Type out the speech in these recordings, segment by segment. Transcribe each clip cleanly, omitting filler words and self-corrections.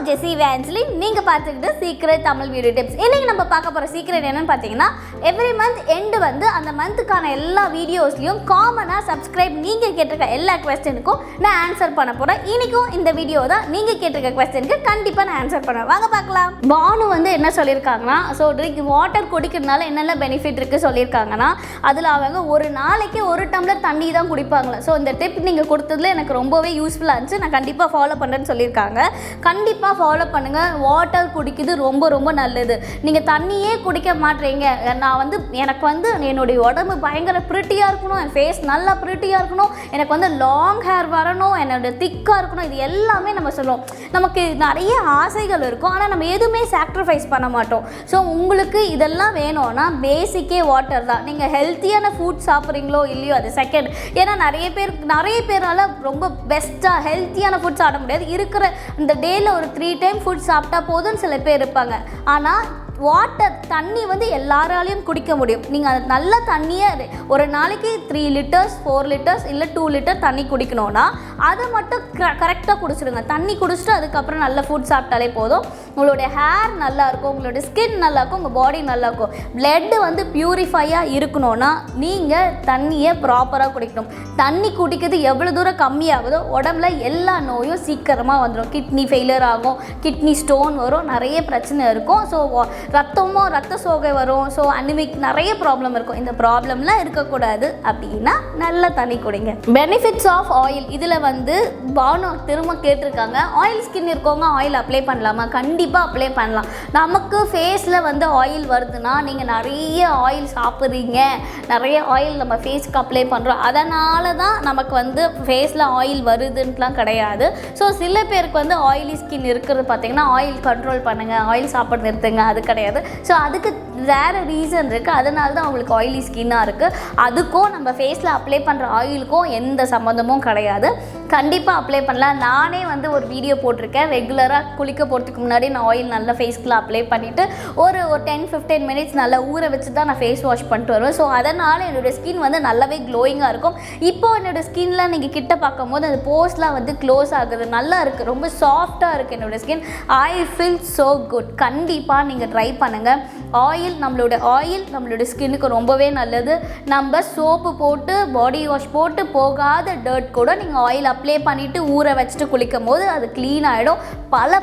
Jessie Evangelin, நீங்க பார்த்துக்கிட்டு secret Tamil video tips. இன்னைக்கு நம்ம பார்க்க போற சீக்ரெட் என்னன்னு பார்த்தீங்கன்னா, எவ்ரி மந்த் எண்ட் வந்து அந்த மந்த்துக்கான எல்லா வீடியோஸ்லயும் காமனா சப்ஸ்கிரைப் நீங்க கேட்டிருக்க எல்லா क्वेश्चनக்கும் நான் ஆன்சர் பண்ண போறேன். இன்னைக்கும் இந்த வீடியோ தான் நீங்க கேட்டிருக்க क्वेश्चनக்கு கண்டிப்பா நான் ஆன்சர் பண்ணுவேன். வாங்க பார்க்கலாம். பானு வந்து என்ன சொல்லிருக்காங்கன்னா, சோ ட்ரிங்க் வாட்டர் குடிக்கிறதுனால என்னென்ன பெனிஃபிட் இருக்கு சொல்லிருக்காங்கன்னா, அதுல அவங்க ஒரு நாளைக்கு ஒரு டம்ளர் தண்ணி தான் குடிப்பாங்களா. சோ இந்த டிப் நீங்க கொடுத்ததுல எனக்கு ரொம்பவே யூஸ்ஃபுல்லா இருந்துச்சு. நான் கண்டிப்பா ஃபாலோ பண்றேன்னு சொல்லிருக்காங்க. கண்டிப்பாக ஃபாலோ பண்ணுங்கள். வாட்டர் குடிக்கிறது ரொம்ப ரொம்ப நல்லது. நீங்கள் தண்ணியே குடிக்க மாட்டீங்க. நான் வந்து எனக்கு வந்து என்னுடைய உடம்பு பயங்கர ப்ரிட்டியாக இருக்கணும், என் ஃபேஸ் நல்லா ப்ரிட்டியாக இருக்கணும், எனக்கு வந்து லாங் ஹேர் வரணும், என்னோடய திக்காக இருக்கணும், இது எல்லாமே நம்ம சொல்லுவோம். நமக்கு நிறைய ஆசைகள் இருக்கும், ஆனால் நம்ம எதுவுமே சாக்ரிஃபைஸ் பண்ண மாட்டோம். ஸோ உங்களுக்கு இதெல்லாம் வேணும்னா பேசிக்கே வாட்டர் தான். நீங்கள் ஹெல்த்தியான ஃபுட் சாப்பிட்றீங்களோ இல்லையோ அது செகண்ட். ஏன்னா நிறைய பேரால் ரொம்ப பெஸ்ட்டாக ஹெல்த்தியான ஃபுட் சாப்பிட முடியாது. இருக்கிற இந்த டேல ஒரு 3 டைம் ஃபுட் சாப்பிட்டா போதும்னு சில பேர் இருப்பாங்க. ஆனால் வாட்டர் தண்ணி வந்து எல்லாராலையும் குடிக்க முடியும். நீங்கள் அது நல்ல தண்ணியை ஒரு நாளைக்கு 3 லிட்டர்ஸ் 4 லிட்டர்ஸ் இல்லை 2 லிட்டர் தண்ணி குடிக்கணும்னா அதை மட்டும் கரெக்டாக குடிச்சிடுங்க. தண்ணி குடிச்சிட்டு அதுக்கப்புறம் நல்ல ஃபுட் சாப்பிட்டாலே போதும். உங்களுடைய ஹேர் நல்லாயிருக்கும், உங்களுடைய ஸ்கின் நல்லாயிருக்கும், உங்கள் பாடி நல்லாயிருக்கும். பிளட்டு வந்து பியூரிஃபையாக இருக்கணும்னா நீங்கள் தண்ணியை ப்ராப்பராக குடிக்கணும். தண்ணி குடிக்கிறது எவ்வளோ தூரம் கம்மியாகுதோ உடம்புல எல்லா நோயும் சீக்கிரமாக வந்துடும். கிட்னி ஃபெயிலியர் ஆகும், கிட்னி ஸ்டோன் வரும், நிறைய பிரச்சனை இருக்கும். ஸோ ரத்த சோகை வரும். ஸோ அனிமிக் நிறைய ப்ராப்ளம் இருக்கும். இந்த ப்ராப்ளம்லாம் இருக்கக்கூடாது அப்படின்னா நல்ல தண்ணி குடிங்க. பெனிஃபிட்ஸ் ஆஃப் ஆயில், இதில் வந்து பானு திரும்ப கேட்டிருக்காங்க, ஆயில் ஸ்கின் இருக்கவங்க ஆயில் அப்ளை பண்ணலாமா? கண்டிப்பாக அப்ளை பண்ணலாம். நமக்கு ஃபேஸில் வந்து ஆயில் வருதுன்னா, நீங்கள் நிறைய ஆயில் சாப்பிட்றீங்க, நிறைய ஆயில் நம்ம ஃபேஸ்க்கு அப்ளை பண்ணுறோம், அதனால தான் நமக்கு வந்து ஃபேஸில் ஆயில் வருதுன்ட்டுலாம் கிடையாது. ஸோ சில பேருக்கு வந்து ஆயிலி ஸ்கின் இருக்கிறது பார்த்தீங்கன்னா ஆயில் கண்ட்ரோல் பண்ணுங்கள், ஆயில் சாப்பிட நிறுத்துங்க, அது கிடையாது. ஸோ அதுக்கு வேறு ரீசன் இருக்குது. அதனால தான் அவங்களுக்கு ஆயிலி ஸ்கின்னாக இருக்குது. அதுக்கும் நம்ம ஃபேஸில் அப்ளை பண்ணுற ஆயிலுக்கும் எந்த சம்மந்தமும் கிடையாது. கண்டிப்பாக அப்ளை பண்ணலாம். நானே வந்து ஒரு வீடியோ போட்டிருக்கேன். ரெகுலராக குளிக்க போகிறதுக்கு முன்னாடி நான் ஆயில் நல்லா ஃபேஸ்க்குள்ள அப்ளை பண்ணிவிட்டு ஒரு 10-15 மினிட்ஸ் நல்லா ஊற வச்சு தான் நான் ஃபேஸ் வாஷ் பண்ணிட்டு வருவேன். ஸோ அதனால் என்னோடய ஸ்கின் வந்து நல்லாவே க்ளோயிங்காக இருக்கும். இப்போது என்னோடய ஸ்கின்லாம் நீங்கள் கிட்ட பார்க்கும்போது அந்த போஸ்லாம் வந்து க்ளோஸ் ஆகுது, நல்லா இருக்குது, ரொம்ப சாஃப்டாக இருக்குது என்னோடய skin. I feel so good. கண்டிப்பாக நீங்கள் ட்ரை பண்ணுங்கள். நம்மளோட ஸ்கின்னுக்கு ரொம்பவே நல்லது. நம்ம சோப்பு போட்டு பாடி வாஷ் போட்டு போகாத டர்ட் கூட நீங்கள் ஆயில் அப்ளை பண்ணிவிட்டு ஊற வச்சுட்டு குளிக்கும் போது அது க்ளீன் ஆகிடும். பல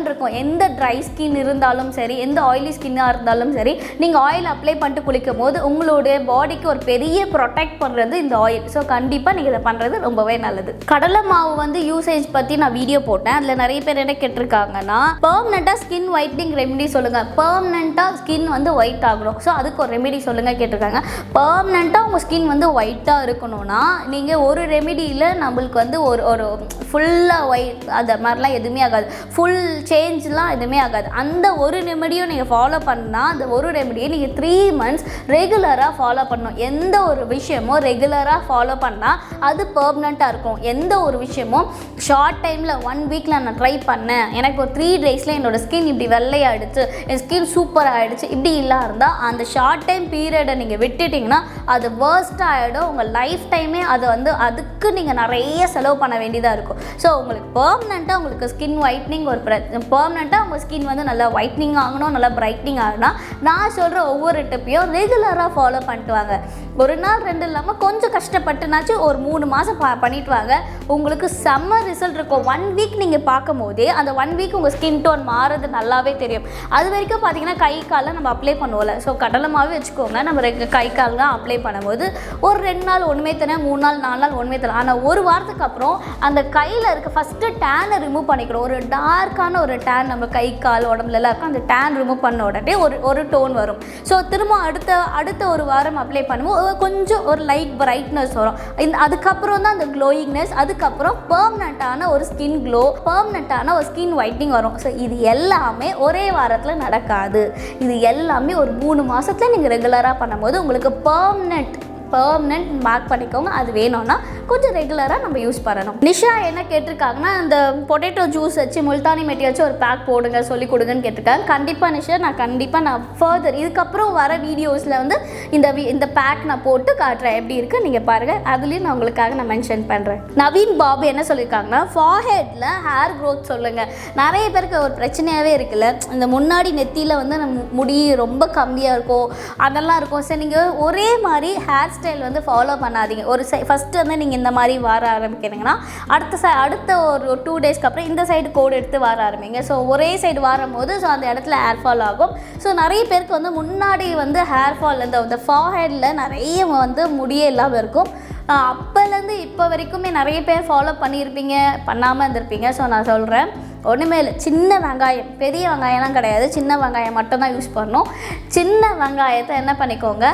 இருக்கும். எந்த ட்ரை ஸ்கின் இருந்தாலும் சரி, எந்த ஆயிலி ஸ்கின்னாக இருந்தாலும் சரி, நீங்கள் ஆயில் அப்ளை பண்ணிட்டு குளிக்கும் போது உங்களுடைய பாடிக்கு ஒரு பெரிய ப்ரொடெக்ட் பண்ணுறது இந்த ஆயில். ஸோ கண்டிப்பாக நீங்கள் இதை பண்ணுறது ரொம்பவே நல்லது. கடலை மாவு வந்து யூசேஜ் பற்றி நான் வீடியோ போட்டேன். அதில் நிறைய பேர் என்ன கேட்டிருக்காங்கன்னா, பெர்மனெண்ட்டாக ஸ்கின் ஒயிட்னிங் ரெமெடி சொல்லுங்கள், பெர்மனெண்ட்டாக ஸ்கின் வந்து ஒயிட் ஆகணும், ஸோ அதுக்கு ஒரு ரெமெடி சொல்லுங்கள் கேட்டிருக்காங்க. பெர்மனெண்ட்டாக உங்கள் ஸ்கின் வந்து ஒயிட்டாக இருக்கணும்னா நீங்கள் ஒரு ரெமெடியில் நம்மளுக்கு வந்து ஒரு ஃபுல்லாக ஒயிட் அது மாதிரிலாம் எதுவுமே ஆகாது, ஃபுல் சேஞ்செலாம் எதுவுமே ஆகாது. அந்த ஒரு ரெமெடியும் நீங்கள் ஃபாலோ பண்ணால், அந்த ஒரு ரெமெடியை நீங்கள் 3 months ரெகுலராக ஃபாலோ பண்ணணும். எந்த ஒரு விஷயமும் ரெகுலராக ஃபாலோ பண்ணால் அது பெர்மனெண்ட்டாக இருக்கும். எந்த ஒரு விஷயமும் ஷார்ட் டைமில் 1 வீக்கில் நான் ட்ரை பண்ணேன், எனக்கு ஒரு 3 daysல என்னோடய ஸ்கின் இப்படி வெள்ளையாகிடுச்சு, என் ஸ்கின் சூப்பராக ஆகிடுச்சு, இப்படி இல்லை இருந்தால் அந்த ஷார்ட் டைம் பீரியடை நீங்கள் விட்டுட்டிங்கன்னா அது வேர்ஸ்ட்டாக ஆகிடும். உங்கள் லைஃப் டைமே அது வந்து அதுக்கு நீங்கள் நிறைய செலவு பண்ண வேண்டியதாக இருக்கும். ஸோ உங்களுக்கு பெர்மனெண்ட்டாக உங்களுக்கு ஸ்கின் ஒயிட்னிங் பெர்மனெண்ட்டாக உங்கள் ஸ்கின் வந்து நல்லா ஒயிட்னிங் ஆகணும், நல்லா பிரைட்னிங் ஆகணும்னா நான் சொல்கிற ஒவ்வொரு டிப்பையும் ரெகுலராக ஃபாலோ பண்ணிட்டு வாங்க. ஒரு நாள் 2 இல்லாமல் கொஞ்சம் கஷ்டப்பட்டுனாச்சும் ஒரு 3 மாதம் பண்ணிட்டு வாங்க. உங்களுக்கு செம்ம ரிசல்ட் இருக்கும். 1 வீக் நீங்கள் பார்க்கும் போதே அந்த 1 வீக் உங்கள் ஸ்கின் டோன் மாறுறது நல்லாவே தெரியும். அது வரைக்கும் பார்த்தீங்கன்னா கை காலில் நம்ம அப்ளை பண்ணுவோம்ல, ஸோ கடலை மாவே வச்சுக்கோங்க. நம்ம கை கால்லாம் அப்ளை பண்ணும்போது ஒரு 2 நாள் ஒன்றுமே தரேன், 3 நாள் 4 நாள் ஒன்றுமே தரேன். ஆனால் ஒரு வாரத்துக்கு அப்புறம் அந்த கையில் இருக்க ஃபஸ்ட்டு டேனை ரிமூவ் பண்ணிக்கிறோம். ஒரு டார்க்கான ஒரு டேன் நம்ம கை கால் உடம்புலலாம் இருக்கும். அந்த டேன் ரிமூவ் பண்ண உடனே ஒரு டோன் வரும். ஸோ திரும்ப அடுத்த ஒரு வாரம் அப்ளை பண்ணும்போது கொஞ்சம் ஒரு லைட் பிரைட்னஸ் வரும். அதுக்கப்புறம் தான் அந்த க்ளோயிங்னஸ், அதுக்கப்புறம் பெர்மனெண்ட்டான ஒரு ஸ்கின் க்ளோ, பெர்மனெண்ட்டான ஒரு ஸ்கின் ஒயிட்னிங் வரும். ஸோ இது எல்லாமே ஒரே வாரத்தில் நடக்காது. இது எல்லாமே ஒரு 3 மாதத்தில் நீங்கள் ரெகுலராக பண்ணும்போது உங்களுக்கு பெர்மனெண்ட் மார்க் பண்ணிக்கோங்க. அது வேணும்னா கொஞ்சம் ரெகுலராக நம்ம யூஸ் பண்ணணும். நிஷா என்ன கேட்டிருக்காங்கன்னா, இந்த பொட்டேட்டோ ஜூஸ் வச்சு முல்தானி மெட்டி வச்சு ஒரு பேக் போடுங்க, சொல்லி கொடுங்கன்னு கேட்டிருக்காங்க. கண்டிப்பாக நிஷா, நான் ஃபர்தர் இதுக்கப்புறம் வர வீடியோஸில் வந்து இந்த பேக் நான் போட்டு காட்டுறேன், எப்படி இருக்குது நீங்கள் பாருங்கள். அதுலேயும் நான் உங்களுக்காக நான் மென்ஷன் பண்ணுறேன். நவீன் பாபு என்ன சொல்லியிருக்காங்கன்னா, ஃபார்ஹெட்டில் ஹேர் க்ரோத் சொல்லுங்கள். நிறைய பேருக்கு ஒரு பிரச்சனையாகவே இருக்குல்ல, இந்த முன்னாடி நெத்தியில் வந்து முடி ரொம்ப கம்மியாக இருக்கும், அதெல்லாம் இருக்கும். சரி, நீங்கள் ஒரே மாதிரி ஹேர் ஸ்டைல் வந்து ஃபாலோ பண்ணாதீங்க. ஃபஸ்ட்டு வந்து நீங்கள் இந்த மாதிரி வர ஆரம்பிக்கிறீங்கன்னா அடுத்த ஒரு 2 டேஸ்க்கு அப்புறம் இந்த சைடு கோடு எடுத்து வர ஆரம்பிங்க. ஸோ ஒரே சைடு வரும்போது ஸோ அந்த இடத்துல ஹேர் ஃபால் ஆகும். ஸோ நிறைய பேருக்கு வந்து முன்னாடி வந்து ஹேர் ஃபால் இந்த ஃபார்ஹெட்டில் நிறைய வந்து முடியே இல்லாமல் இருக்கும். அப்போலேருந்து இப்போ வரைக்குமே நிறைய பேர் ஃபாலோ பண்ணியிருப்பீங்க, பண்ணாமல் இருந்திருப்பீங்க. ஸோ நான் சொல்கிறேன், ஒன்றுமே இல்லை, சின்ன வெங்காயம், பெரிய வெங்காயம்லாம் கிடையாது, சின்ன வெங்காயம் மட்டும்தான் யூஸ் பண்ணணும். சின்ன வெங்காயத்தை என்ன பண்ணிக்கோங்க,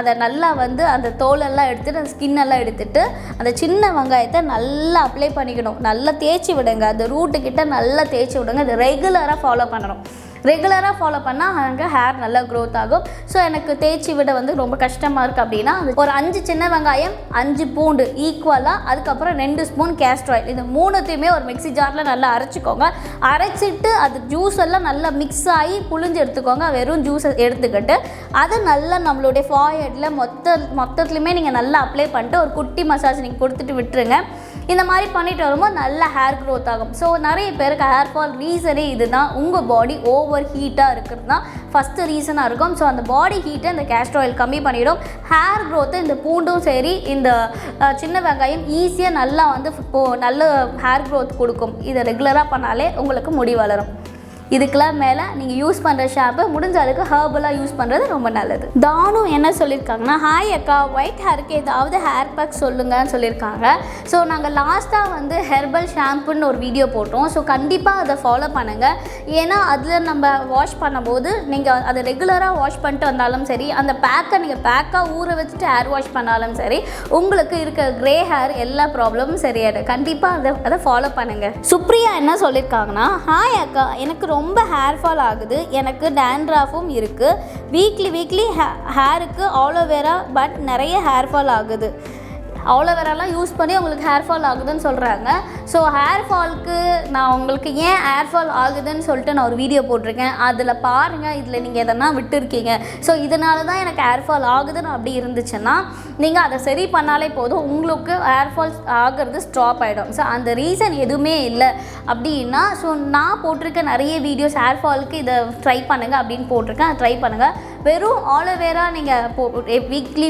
அதை நல்லா வந்து அந்த தோலெல்லாம் எடுத்துகிட்டு அந்த ஸ்கின்னெல்லாம் எடுத்துகிட்டு அந்த சின்ன வெங்காயத்தை நல்லா அப்ளை பண்ணிக்கணும். நல்லா தேய்ச்சி விடுங்க, அந்த ரூட்டுக்கிட்ட நல்லா தேய்ச்சி விடுங்க. அது ரெகுலராக ஃபாலோ பண்ணணும். ரெகுலராக ஃபாலோ பண்ணால் அங்கே ஹேர் நல்லா க்ரோத் ஆகும். ஸோ எனக்கு தேய்ச்சி விட வந்து ரொம்ப கஷ்டமாக இருக்குது அப்படின்னா ஒரு 5 சின்ன வெங்காயம், 5 பூண்டு ஈக்குவலாக, அதுக்கப்புறம் 2 ஸ்பூன் கேஸ்டர் ஆயில், இது 3த்தையுமே ஒரு மிக்ஸி ஜாரில் நல்லா அரைச்சிக்கோங்க. அரைச்சிட்டு அது ஜூஸ் எல்லாம் நல்லா மிக்ஸ் ஆகி புழிஞ்சு எடுத்துக்கோங்க. வெறும் ஜூஸை எடுத்துக்கிட்டு அதை நல்லா நம்மளுடைய ஃபார்ஹெட்டில் மொத்தத்துலையுமே நீங்கள் நல்லா அப்ளை பண்ணிட்டு ஒரு குட்டி மசாஜ் நீங்கள் கொடுத்துட்டு விட்டுருங்க. இந்த மாதிரி பண்ணிட்டு வரும்போது நல்ல ஹேர் க்ரோத் ஆகும். ஸோ நிறைய பேருக்கு ஹேர் ஃபால் ரீசனே இதுதான், உங்கள் பாடி ஓவர் ஹீட்டாக இருக்கிறது தான் ஃபஸ்ட்டு ரீசனாக இருக்கும். ஸோ அந்த பாடி ஹீட்டை இந்த கேஸ்டர் ஆயில் கம்மி பண்ணிடும். ஹேர் க்ரோத்தை இந்த பூண்டும் சரி இந்த சின்ன வெங்காயம் ஈஸியாக நல்லா வந்து நல்ல ஹேர் க்ரோத் கொடுக்கும். இதை ரெகுலராக பண்ணாலே உங்களுக்கு முடி வளரும். இதுக்கெல்லாம் மேலே நீங்கள் யூஸ் பண்ணுற ஷாம்பு முடிஞ்ச அளவுக்கு ஹர்பலாக யூஸ் பண்ணுறது ரொம்ப நல்லது. தானு என்ன சொல்லியிருக்காங்கன்னா, ஹாய் அக்கா, ஒயிட் ஹேருக்கு ஏதாவது ஹேர் பேக் சொல்லுங்கன்னு சொல்லியிருக்காங்க. ஸோ நாங்கள் லாஸ்ட்டாக வந்து ஹெர்பல் ஷாம்புன்னு ஒரு வீடியோ போட்டோம். ஸோ கண்டிப்பாக அதை ஃபாலோ பண்ணுங்கள். ஏன்னா அதில் நம்ம வாஷ் பண்ணும்போது நீங்கள் அதை ரெகுலராக வாஷ் பண்ணிட்டு வந்தாலும் சரி, அந்த பேக்கை நீங்கள் பேக்காக ஊற வச்சுட்டு ஹேர் வாஷ் பண்ணாலும் சரி, உங்களுக்கு இருக்க க்ரே ஹேர் எல்லா ப்ராப்ளமும் சரியாயிடும். கண்டிப்பாக அதை ஃபாலோ பண்ணுங்கள். சுப்ரியா என்ன சொல்லியிருக்காங்கன்னா, ஹாய் அக்கா, எனக்கு ரொம்ப ஹேர் ஃபால் ஆகுது, எனக்கு டேண்ட்ராஃபும் இருக்குது, வீக்லி ஹேருக்கு ஆலோவேரா பட் நிறைய ஹேர் ஃபால் ஆகுது. ஆலோவேராலாம் யூஸ் பண்ணி உங்களுக்கு ஹேர் ஃபால் ஆகுதுன்னு சொல்கிறாங்க. ஸோ ஹேர் ஃபால்க்கு நான் உங்களுக்கு ஏன் ஹேர் ஃபால் ஆகுதுன்னு சொல்லிட்டு நான் ஒரு வீடியோ போட்டிருக்கேன், அதில் பாருங்கள். இதில் நீங்கள் எதனா விட்டுருக்கீங்க, ஸோ இதனால தான் எனக்கு ஹேர் ஃபால் ஆகுதுன்னு அப்படி இருந்துச்சுன்னா நீங்கள் அதை சரி பண்ணாலே போதும், உங்களுக்கு ஹேர் ஃபால் ஆகிறது ஸ்டாப் ஆகிடும். ஸோ அந்த ரீசன் எதுவுமே இல்லை அப்படின்னா, ஸோ நான் போட்டிருக்க நிறைய வீடியோஸ் ஹேர் ஃபாலுக்கு இதை ட்ரை பண்ணுங்கள் அப்படின்னு போட்டிருக்கேன், அதை ட்ரை பண்ணுங்கள். வெறும் ஆலோவேரா நீங்கள்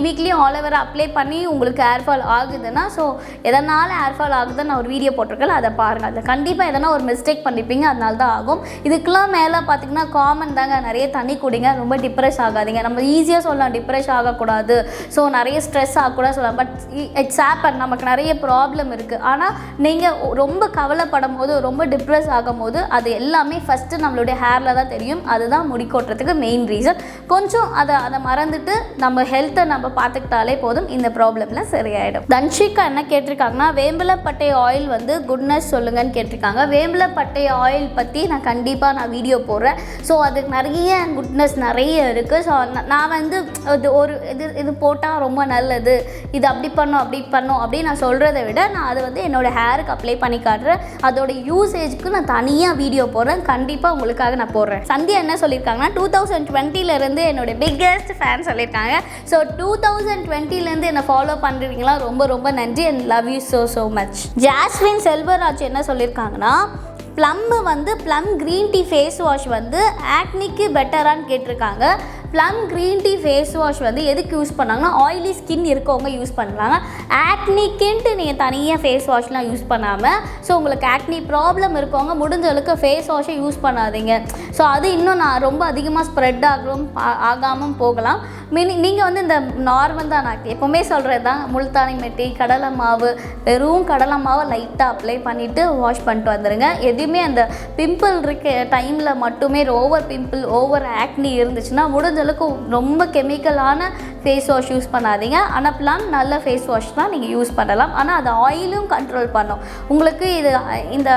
வீக்லி ஆலோவேரா அப்ளை பண்ணி உங்களுக்கு ஹேர் ஃபால் ஆகுதுன்னா, ஸோ எதனால் ஹேர் ஃபால் ஆகுதுன்னு நான் ஒரு வீடியோ போட்டிருக்கேன், அதை பாருங்கள். அதில் கண்டிப்பாக எதனா ஒரு மிஸ்டேக் பண்ணிப்பீங்க, அதனால தான் ஆகும். இதுக்கெல்லாம் மேலே பார்த்தீங்கன்னா காமன் தாங்க, நிறைய தண்ணி குடிங்க, ரொம்ப டிப்ரெஸ் ஆகாதீங்க. நம்ம ஈஸியாக சொல்லலாம் டிப்ரெஸ் ஆகக்கூடாது, ஸோ நிறைய ஸ்ட்ரெஸ் ஆகக்கூடாது சொல்லலாம், பட் இட்ஸ் ஹேப்பன், நமக்கு நிறைய ப்ராப்ளம் இருக்குது. ஆனால் நீங்கள் ரொம்ப கவலைப்படும் போது, ரொம்ப டிப்ரெஸ் ஆகும் போது அது எல்லாமே ஃபஸ்ட்டு நம்மளுடைய ஹேரில் தான் தெரியும். அதுதான் முடி கொட்டுறதுக்கு மெயின் ரீசன். கொஞ்சம் அதை மறந்துட்டு நம்ம ஹெல்த்தை நம்ம பார்த்துக்கிட்டாலே போதும், இந்த ப்ராப்ளம்லாம் சரியாயிடும். தன்ஷிகா என்ன கேட்டிருக்காங்கன்னா, வேம்பிலப்பட்டை ஆயில் வந்து குட்னஸ் சொல்லுங்கன்னு கேட்டிருக்காங்க. வேம்பிலப்பட்டை ஆயில் பற்றி நான் கண்டிப்பாக வீடியோ போடுறேன். ஸோ அதுக்கு நிறைய குட்னஸ் நிறைய இருக்குது. ஸோ நான் வந்து இது போட்டால் ரொம்ப நல்லது, இது அப்படி பண்ணோம் அப்படின்னு நான் சொல்கிறத விட நான் அதை வந்து என்னோடய ஹேருக்கு அப்ளை பண்ணி காட்டுறேன். அதோட யூசேஜுக்கு நான் தனியாக வீடியோ போடுறேன், கண்டிப்பாக உங்களுக்காக நான் போடுறேன். சந்தியா என்ன சொல்லியிருக்காங்கன்னா, 2020 என்னோட பிக்கெஸ்ட் ஃபேன் சொல்லியிருக்காங்க. ஸோ 2020 என்னை ஃபாலோ பண்ணுறீங்களா, ரொம்ப ரொம்ப நன்றி and love you so much. Jasmine Selvaraj என்ன சொல்லியிருக்காங்கன்னா, plum green tea face wash வந்து ஆக்னிக்கு பெட்டரான்னு கேட்டிருக்காங்க. Plum green tea face wash வந்து எதுக்கு யூஸ் பண்ணாங்கன்னா, ஆயிலி ஸ்கின் இருக்கவங்க யூஸ் பண்ணுறாங்க. ஆக்னிக்குன்ட்டு நீங்கள் தனியாக ஃபேஸ் வாஷ்லாம் யூஸ் பண்ணாமல், ஸோ உங்களுக்கு ஆக்னி ப்ராப்ளம் இருக்கவங்க முடிஞ்ச அளவுக்கு ஃபேஸ் வாஷை யூஸ் பண்ணாதீங்க. ஸோ அது இன்னும் நான் ரொம்ப அதிகமாக ஸ்ப்ரெட் ஆகாமல் போகலாம். நீங்கள் வந்து இந்த நார்மல் தான், நான் எப்போவுமே சொல்கிறது தான், முல்தானி மெட்டி, கடலை மாவு, வெறும் கடலை மாவை லைட்டாக அப்ளை பண்ணிவிட்டு வாஷ் பண்ணிட்டு வந்துடுங்க. எதுவுமே அந்த பிம்பிள் இருக்க டைமில் மட்டுமே ஓவர் பிம்பிள் ஓவர் ஆக்னி இருந்துச்சுன்னா முடிஞ்ச முடிஞ்ச அளவுக்கு ரொம்ப கெமிக்கலான ஃபேஸ் வாஷ் யூஸ் பண்ணாதீங்க. அனப்லான் நல்ல ஃபேஸ் வாஷ் தான் நீங்கள் யூஸ் பண்ணலாம். ஆனால் அது ஆயிலும் கண்ட்ரோல் பண்ணும். உங்களுக்கு இது இந்த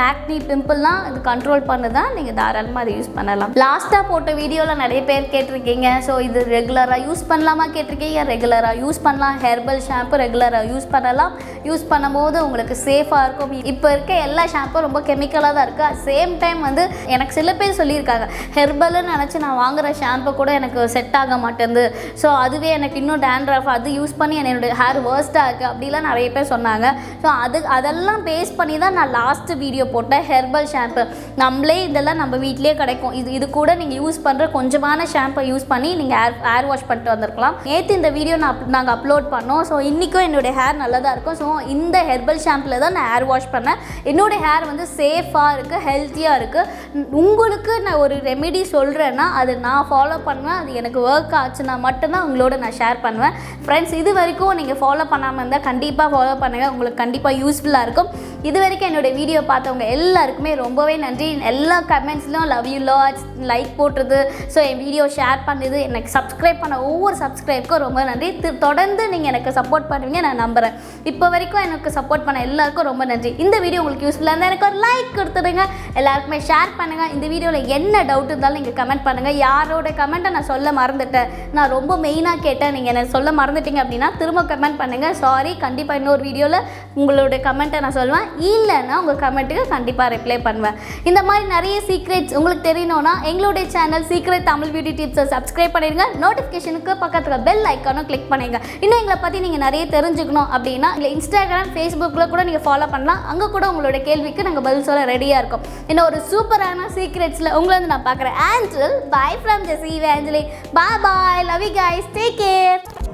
ஆக்னி பிம்பிள்லாம் இது கண்ட்ரோல் பண்ண தான் நீங்கள் தாராளமாக அதை யூஸ் பண்ணலாம். லாஸ்ட்டாக போட்ட வீடியோவில் நிறைய பேர் கேட்டிருக்கீங்க, ஸோ இது ரெகுலராக யூஸ் பண்ணலாமா கேட்டிருக்கீங்க. ரெகுலராக யூஸ் பண்ணலாம். ஹெர்பல் ஷாம்பு ரெகுலராக யூஸ் பண்ணலாம். யூஸ் பண்ணும்போது உங்களுக்கு சேஃபாக இருக்கும். இப்போ இருக்க எல்லா ஷாம்பும் ரொம்ப கெமிக்கலாக தான் இருக்குது. சேம் டைம் வந்து எனக்கு சில பேர் சொல்லியிருக்காங்க, ஹெர்பல்னு நினச்சி நான் வாங்குகிற ஷாம்பு கூட எனக்கு செட் ஆக மாட்டேங்குது, ஸோ அதுவே எனக்கு இன்னும் டேண்ட்ரஃப், அது யூஸ் பண்ணி என்னோடய ஹேர் வேர்ஸ்ட்டாக இருக்குது அப்படிலாம் நிறைய பேர் சொன்னாங்க. ஸோ அதெல்லாம் பேஸ் பண்ணி தான் நான் லாஸ்ட் வீடியோ போட்டேன். ஹெர்பல் ஷாம்பு நம்மளே இதெல்லாம் நம்ம வீட்டிலே கிடைக்கும். இது கூட நீங்கள் யூஸ் பண்ணுற கொஞ்சமான ஷாம்பை யூஸ் பண்ணி நீங்கள் ஹேர் வாஷ் பண்ணிட்டு வந்திருக்கலாம். நேற்று இந்த வீடியோ நாங்கள் அப்லோட் பண்ணோம். ஸோ இன்றைக்கும் என்னுடைய ஹேர் நல்லா தான் இருக்கும். ஸோ இந்த ஹெர்பல் ஷாம்பில் தான் நான் ஹேர் வாஷ் பண்ணேன். என்னோடய ஹேர் வந்து சேஃபாக இருக்குது, ஹெல்த்தியாக இருக்குது. உங்களுக்கு நான் ஒரு ரெமெடி சொல்கிறேன்னா அது நான் ஃபாலோ பண்ணுவேன். அது எனக்கு ஒர்க் ஆச்சுன்னா மட்டும்தான் உங்களோட நான் ஷேர் பண்ணுவேன். ஃப்ரெண்ட்ஸ், இது வரைக்கும் நீங்கள் ஃபாலோ பண்ணாமல் இருந்தால் கண்டிப்பாக ஃபாலோ பண்ணுங்கள். உங்களுக்கு கண்டிப்பாக யூஸ்ஃபுல்லாக இருக்கும். இது வரைக்கும் என்னோடய வீடியோ பார்த்தவங்க எல்லாருக்குமே ரொம்பவே நன்றி. எல்லா கமெண்ட்ஸ்லையும் லவ் யூ லாட்ஸ், லைக் போட்டுறது, ஸோ என் வீடியோ ஷேர் பண்ணுறது, எனக்கு சப்ஸ்கிரைப் பண்ண ஒவ்வொரு சப்ஸ்கிரைப்க்கும் ரொம்ப நன்றி. தொடர்ந்து நீங்கள் எனக்கு சப்போர்ட் பண்ணுவீங்க நான் நம்புகிறேன். இப்போ வரைக்கும் எனக்கு சப்போர்ட் பண்ண எல்லாருக்கும் ரொம்ப நன்றி. இந்த வீடியோ உங்களுக்கு யூஸ்ஃபுல்லாக இருந்தால் எனக்கு ஒரு லைக் கொடுத்துடுங்க. எல்லாருக்குமே ஷேர் பண்ணுங்கள். இந்த வீடியோவில் என்ன டவுட் இருந்தாலும் நீங்கள் கமெண்ட் பண்ணுங்கள். யாரோட கமெண்ட்டை நான் சொல்ல மறந்துட்டேன், நான் ரொம்ப மெயினாக கேட்டேன், நீங்கள் என்ன சொல்ல மறந்துட்டீங்க அப்படின்னா திரும்ப கமெண்ட் பண்ணுங்கள். சாரி, கண்டிப்பாக இன்னொரு வீடியோவில் உங்களுடைய கமெண்ட்டை நான் சொல்லுவேன். இல்லைன்னா உங்கள் கமெண்ட்டுக்கு கண்டிப்பாக ரிப்ளை பண்ணுவேன். இந்த மாதிரி நிறைய சீக்ரெட்ஸ் உங்களுக்கு தெரியணும்னா எங்களுடைய சேனல் சீக்ரெட் தமிழ் பியூட்டி டிப்ஸை சப்ஸ்கிரைப் பண்ணிடுங்க. நோட்டிஃபிகேஷனுக்கு பக்கத்தில் பெல் ஐக்கானும் கிளிக் பண்ணிடுங்க. இன்னும் எங்களை பற்றி நீங்கள் நிறைய தெரிஞ்சுக்கணும் அப்படின்னா இல்லை இன்ஸ்டாகிராம், ஃபேஸ்புக்கில் கூட நீங்கள் ஃபாலோ பண்ணலாம். அங்கே கூட உங்களுடைய கேள்விக்கு நாங்கள் பதில் சொல்ல ரெடியாக இருக்கோம். இன்னும் ஒரு சூப்பரான சீக்ரெட்ஸில் உங்களை வந்து நான் பார்க்குறேன். Until bye from Jessie Evangelin. Bye bye. Love you guys. Take care.